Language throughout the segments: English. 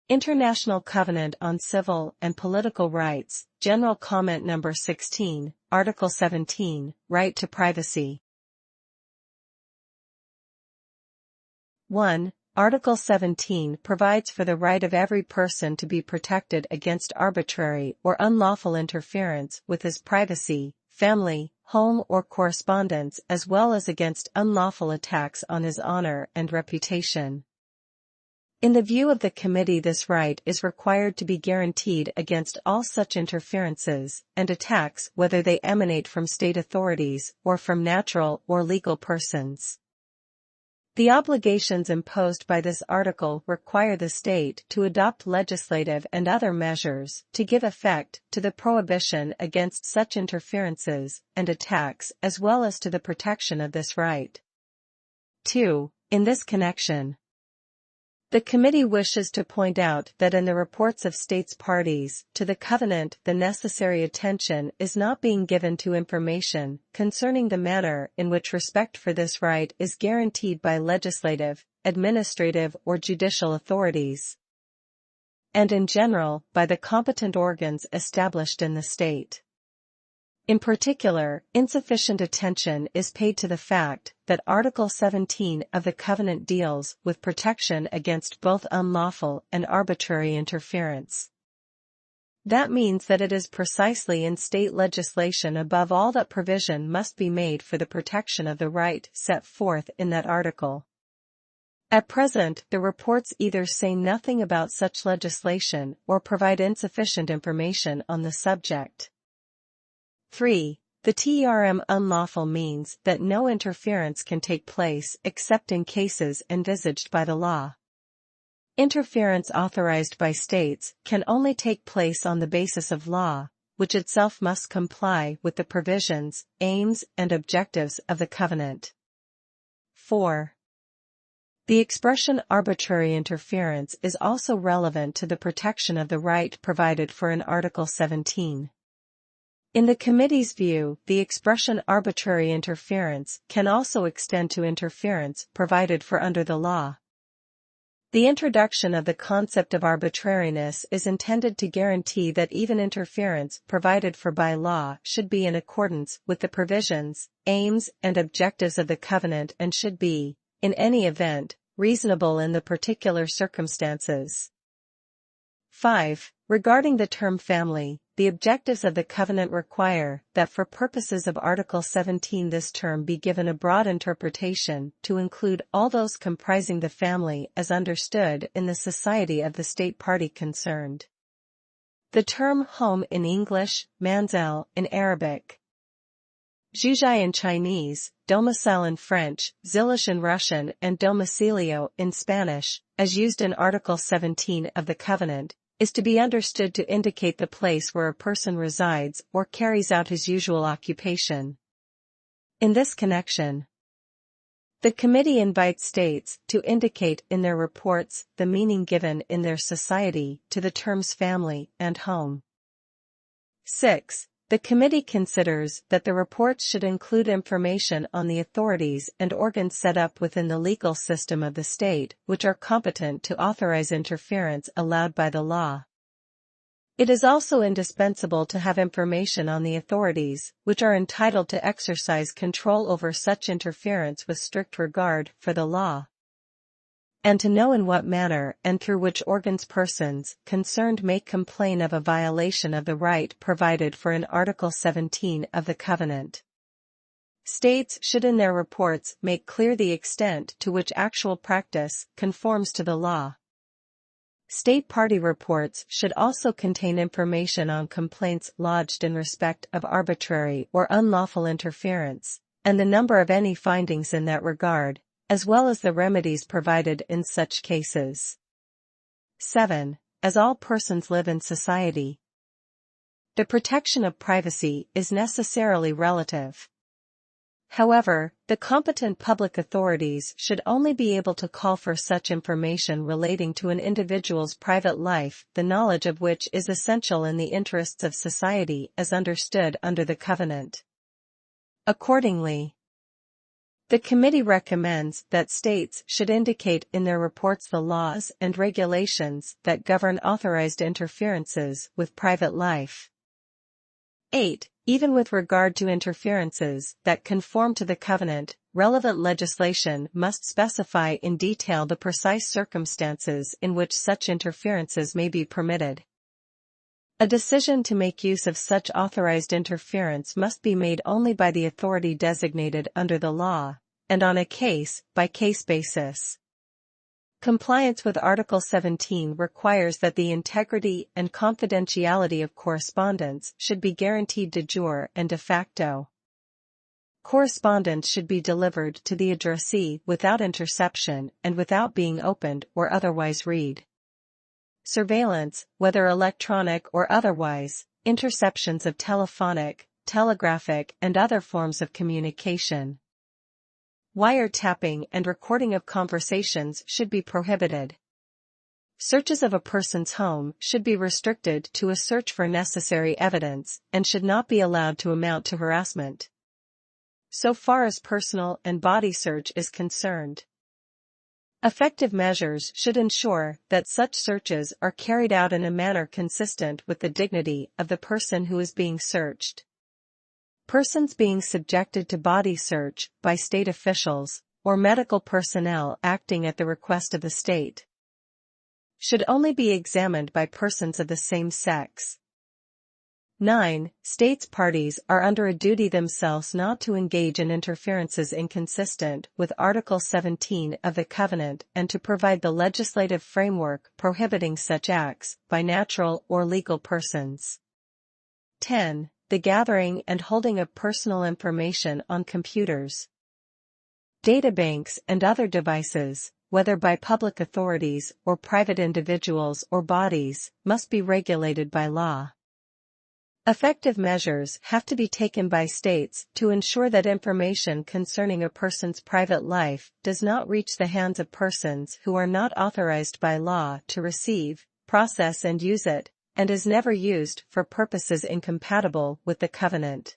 International Covenant on Civil and Political Rights, General Comment Number 16, Article 17, Right to Privacy. 1. Article 17 provides for the right of every person to be protected against arbitrary or unlawful interference with his privacy, family, home or correspondence, as well as against unlawful attacks on his honor and reputation. In the view of the committee, this right is required to be guaranteed against all such interferences and attacks, whether they emanate from state authorities or from natural or legal persons. The obligations imposed by this article require the state to adopt legislative and other measures to give effect to the prohibition against such interferences and attacks, as well as to the protection of this right. 2. In this connection, the committee wishes to point out that in the reports of states parties to the covenant, the necessary attention is not being given to information concerning the manner in which respect for this right is guaranteed by legislative, administrative, or judicial authorities, and in general by the competent organs established in the state. In particular, insufficient attention is paid to the fact that Article 17 of the Covenant deals with protection against both unlawful and arbitrary interference. That means that it is precisely in state legislation above all that provision must be made for the protection of the right set forth in that article. At present, the reports either say nothing about such legislation or provide insufficient information on the subject. 3. The term unlawful means that no interference can take place except in cases envisaged by the law. Interference authorized by states can only take place on the basis of law, which itself must comply with the provisions, aims, and objectives of the covenant. 4. The expression arbitrary interference is also relevant to the protection of the right provided for in Article 17. In the committee's view, the expression arbitrary interference can also extend to interference provided for under the law. The introduction of the concept of arbitrariness is intended to guarantee that even interference provided for by law should be in accordance with the provisions, aims, and objectives of the covenant and should be, in any event, reasonable in the particular circumstances. 5. Regarding the term family, the objectives of the covenant require that for purposes of Article 17 this term be given a broad interpretation to include all those comprising the family as understood in the society of the state party concerned. The term home in English, manzil in Arabic, zhuzhai in Chinese, domicile in French, zilish in Russian, and domicilio in Spanish, as used in Article 17 of the covenant, is to be understood to indicate the place where a person resides or carries out his usual occupation. In this connection, the committee invites states to indicate in their reports the meaning given in their society to the terms family and home. 6. The committee considers that the reports should include information on the authorities and organs set up within the legal system of the state which are competent to authorize interference allowed by the law. It is also indispensable to have information on the authorities which are entitled to exercise control over such interference with strict regard for the law, and to know in what manner and through which organs persons concerned may complain of a violation of the right provided for in Article 17 of the Covenant. States should in their reports make clear the extent to which actual practice conforms to the law. State party reports should also contain information on complaints lodged in respect of arbitrary or unlawful interference, and the number of any findings in that regard, as well as the remedies provided in such cases. 7. As all persons live in society, the protection of privacy is necessarily relative. However, the competent public authorities should only be able to call for such information relating to an individual's private life, the knowledge of which is essential in the interests of society as understood under the covenant. Accordingly, The committee recommends that states should indicate in their reports the laws and regulations that govern authorized interferences with private life. 8. Even with regard to interferences that conform to the covenant, relevant legislation must specify in detail the precise circumstances in which such interferences may be permitted. A decision to make use of such authorized interference must be made only by the authority designated under the law, and on a case-by-case basis. Compliance with Article 17 requires that the integrity and confidentiality of correspondence should be guaranteed de jure and de facto. Correspondence should be delivered to the addressee without interception and without being opened or otherwise read. Surveillance, whether electronic or otherwise, interceptions of telephonic, telegraphic and other forms of communication. Wiretapping and recording of conversations should be prohibited. Searches of a person's home should be restricted to a search for necessary evidence and should not be allowed to amount to harassment. So far as personal and body search is concerned, effective measures should ensure that such searches are carried out in a manner consistent with the dignity of the person who is being searched. Persons being subjected to body search by state officials or medical personnel acting at the request of the state should only be examined by persons of the same sex. 9. States parties are under a duty themselves not to engage in interferences inconsistent with Article 17 of the Covenant and to provide the legislative framework prohibiting such acts by natural or legal persons. 10. The gathering and holding of personal information on computers, databanks and other devices, whether by public authorities or private individuals or bodies, must be regulated by law. Effective measures have to be taken by states to ensure that information concerning a person's private life does not reach the hands of persons who are not authorized by law to receive, process and use it, and is never used for purposes incompatible with the covenant.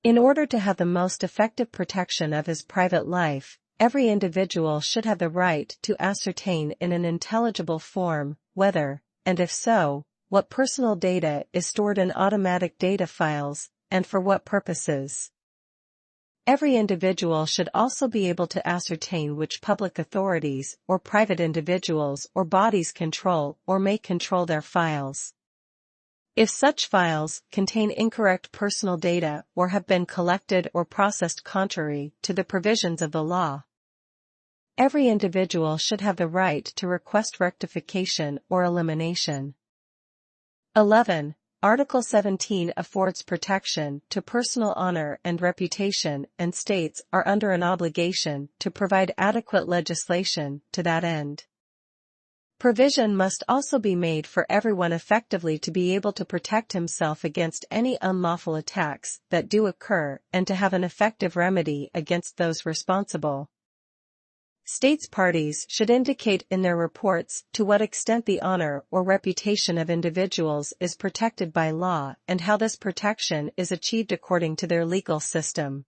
In order to have the most effective protection of his private life, every individual should have the right to ascertain in an intelligible form whether, and if so, what personal data is stored in automatic data files, and for what purposes. Every individual should also be able to ascertain which public authorities or private individuals or bodies control or may control their files. If such files contain incorrect personal data or have been collected or processed contrary to the provisions of the law, every individual should have the right to request rectification or elimination. 11. Article 17 affords protection to personal honor and reputation, and states are under an obligation to provide adequate legislation to that end. Provision must also be made for everyone effectively to be able to protect himself against any unlawful attacks that do occur and to have an effective remedy against those responsible. States parties should indicate in their reports to what extent the honor or reputation of individuals is protected by law and how this protection is achieved according to their legal system.